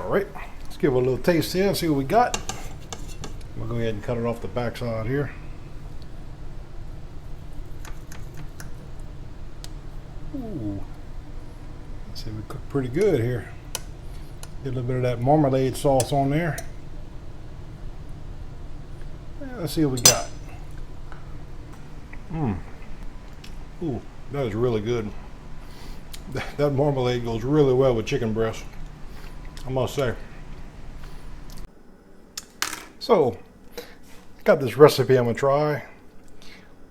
All right, let's give it a little taste here and see what we got. I'm gonna go ahead and cut it off the back side here. Ooh, let's see, we cooked pretty good here. Get a little bit of that marmalade sauce on there. Yeah, let's see what we got. Ooh, that is really good. That marmalade goes really well with chicken breast, I must say. So, got this recipe I'm gonna try.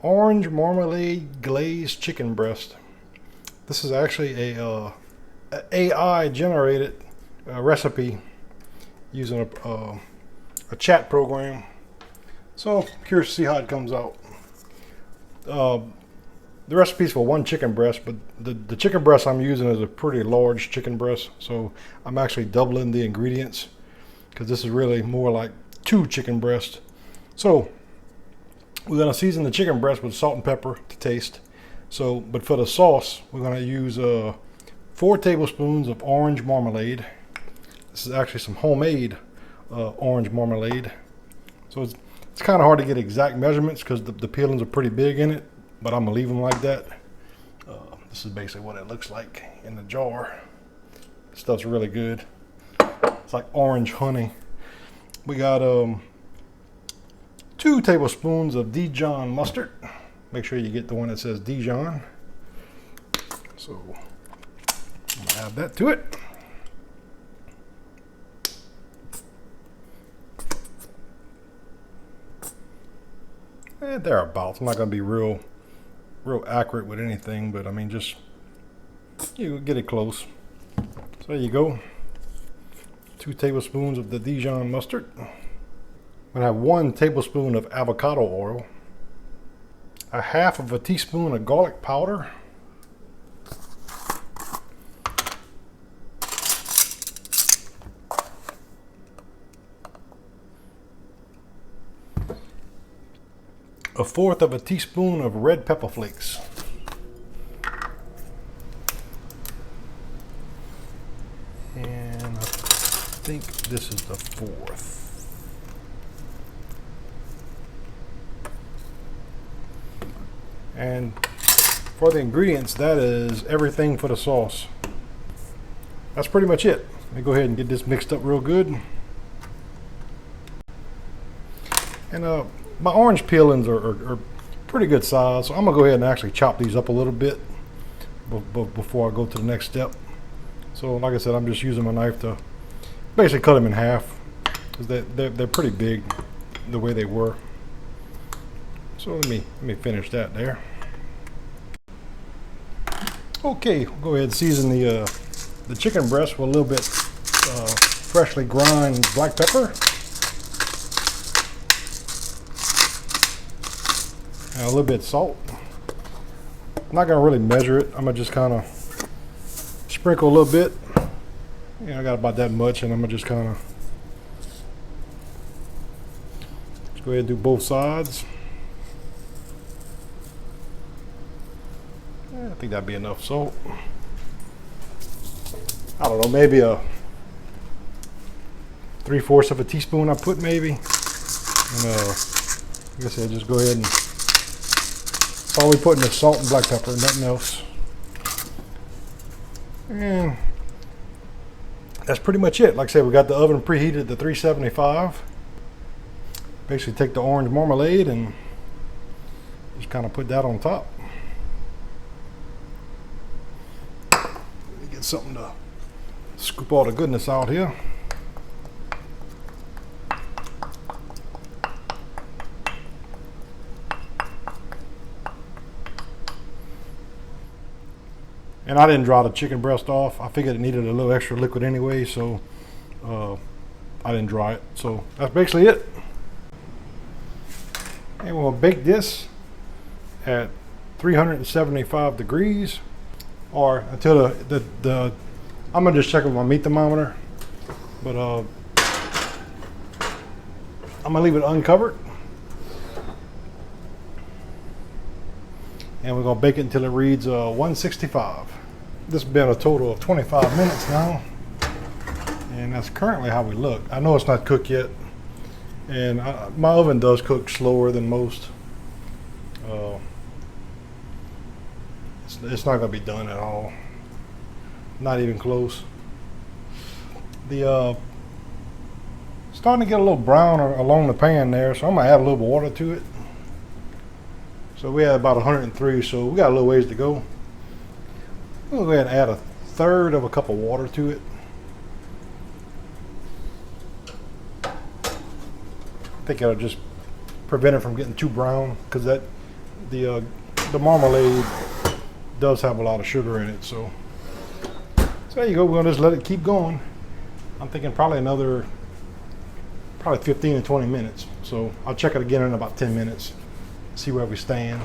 Orange marmalade glazed chicken breast. This is actually a AI generated recipe using a chat program. So, curious to see how it comes out. The recipe's for one chicken breast, but the chicken breast I'm using is a pretty large chicken breast, so I'm actually doubling the ingredients because this is really more like 2 chicken breasts. So we're gonna season the chicken breast with salt and pepper to taste. So, but for the sauce, we're gonna use 4 tablespoons of orange marmalade. This is actually some homemade orange marmalade. So it's kind of hard to get exact measurements because the peelings are pretty big in it, but I'm gonna leave them like that. This is basically what it looks like in the jar. This stuff's really good. It's like orange honey. We got 2 tablespoons of Dijon mustard. Make sure you get the one that says Dijon. So I'm gonna add that to it. And thereabouts. I'm not gonna be real accurate with anything, but I mean, just you get it close. So there you go. 2 tablespoons of the Dijon mustard. I'm gonna have 1 tablespoon of avocado oil, 1/2 of a teaspoon of garlic powder, a 1/4 of a teaspoon of red pepper flakes. And I think this is the 4th. And for the ingredients, that is everything for the sauce. That's pretty much it. Let me go ahead and get this mixed up real good. And my orange peelings are pretty good size, so I'm gonna go ahead and actually chop these up a little bit before I go to the next step. So like I said, I'm just using my knife to basically cut them in half because they're pretty big the way they were. So let me finish that there. Okay, we'll go ahead and season the chicken breast with a little bit freshly ground black pepper. And a little bit of salt. I'm not gonna really measure it. I'm gonna just kind of sprinkle a little bit. I got about that much, and I'm gonna just kind of go ahead and do both sides. I think that'd be enough salt. I don't know, maybe a 3/4 of a teaspoon I put maybe. And like I said, just go ahead and all we putting is salt and black pepper, nothing else. And that's pretty much it. Like I said, we got the oven preheated to 375. Basically take the orange marmalade and just kind of put that on top. Let me get something to scoop all the goodness out here. And I didn't dry the chicken breast off. I figured it needed a little extra liquid anyway, so I didn't dry it. So that's basically it. And we'll bake this at 375 degrees, or until the I'm gonna just check with my meat thermometer, but I'm gonna leave it uncovered, and we're gonna bake it until it reads 165. This has been a total of 25 minutes now, And that's currently how we look. I know it's not cooked yet, and my oven does cook slower than most. It's not going to be done at all. Not even close. The starting to get a little brown along the pan there, so I'm going to add a little water to it. So we had about 103, so we got a little ways to go. We'll go ahead and add a third of a cup of water to it. I think it'll just prevent it from getting too brown, because the marmalade does have a lot of sugar in it. So there you go. We're gonna just let it keep going. I'm thinking probably 15 to 20 minutes. So I'll check it again in about 10 minutes, see where we stand.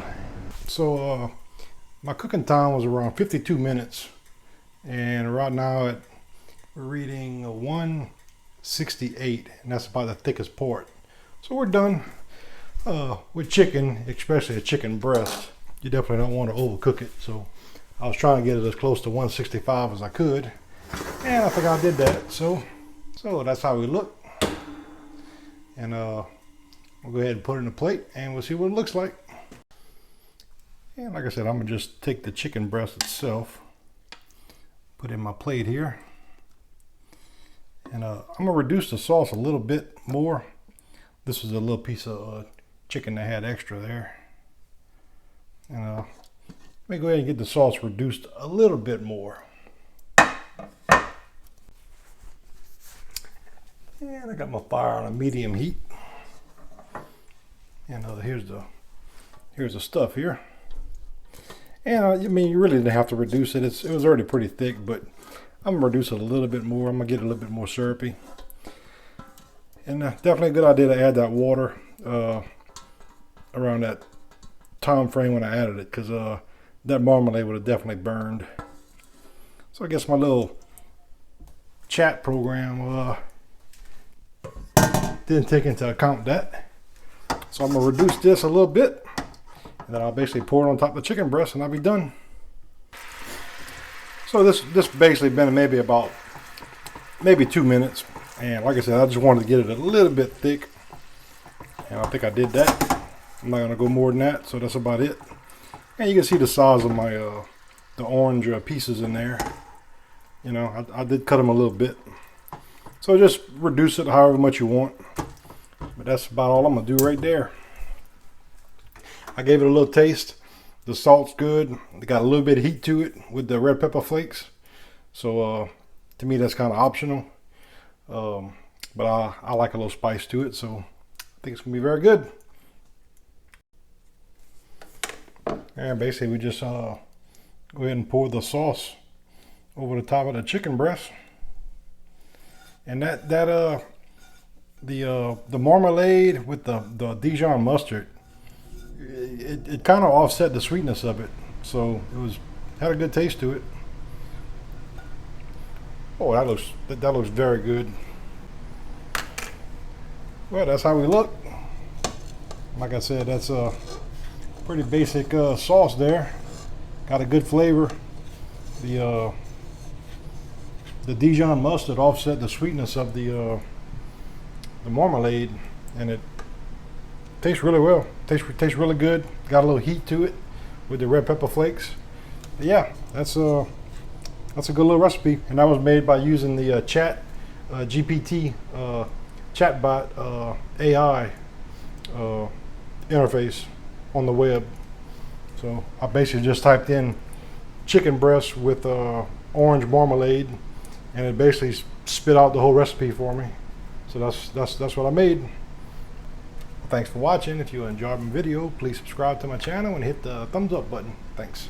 So my cooking time was around 52 minutes, and right now we're reading 168, and that's about the thickest part. So we're done. With chicken, especially a chicken breast, you definitely don't want to overcook it. So I was trying to get it as close to 165 as I could, and I think I did that. So that's how we look. And we'll go ahead and put it in a plate, and we'll see what it looks like. And like I said, I'm gonna just take the chicken breast itself, put it in my plate here, and I'm gonna reduce the sauce a little bit more. This is a little piece of chicken that had extra there, and let me go ahead and get the sauce reduced a little bit more. And I got my fire on a medium heat, and here's the stuff here. And I mean, you really didn't have to reduce it. It was already pretty thick, but I'm gonna reduce it a little bit more. I'm gonna get it a little bit more syrupy. And definitely a good idea to add that water around that time frame when I added it, because that marmalade would have definitely burned. So I guess my little chat program didn't take into account that. So I'm gonna reduce this a little bit, and then I'll basically pour it on top of the chicken breast, and I'll be done. So this basically been maybe 2 minutes. And like I said, I just wanted to get it a little bit thick, and I think I did that. I'm not gonna go more than that, so that's about it. And you can see the size of my the orange pieces in there. You know, I did cut them a little bit. So just reduce it however much you want. But that's about all I'm gonna do right there. I gave it a little taste. The salt's good. It got a little bit of heat to it with the red pepper flakes. So to me, that's kind of optional. But I like a little spice to it, so I think it's gonna be very good. And basically we just go ahead and pour the sauce over the top of the chicken breast. And the marmalade with the Dijon mustard, it kind of offset the sweetness of it, so had a good taste to it. Oh, that looks very good. Well, that's how we look. Like I said, that's a pretty basic sauce there. Got a good flavor. The Dijon mustard offset the sweetness of the marmalade, and it tastes really well. Tastes really good. Got a little heat to it with the red pepper flakes. But yeah, that's a good little recipe, and that was made by using the chat GPT chatbot AI interface on the web. So I basically just typed in chicken breast with orange marmalade, and it basically spit out the whole recipe for me. So that's what I made. Thanks for watching. If you enjoyed my video, please subscribe to my channel and hit the thumbs up button. Thanks.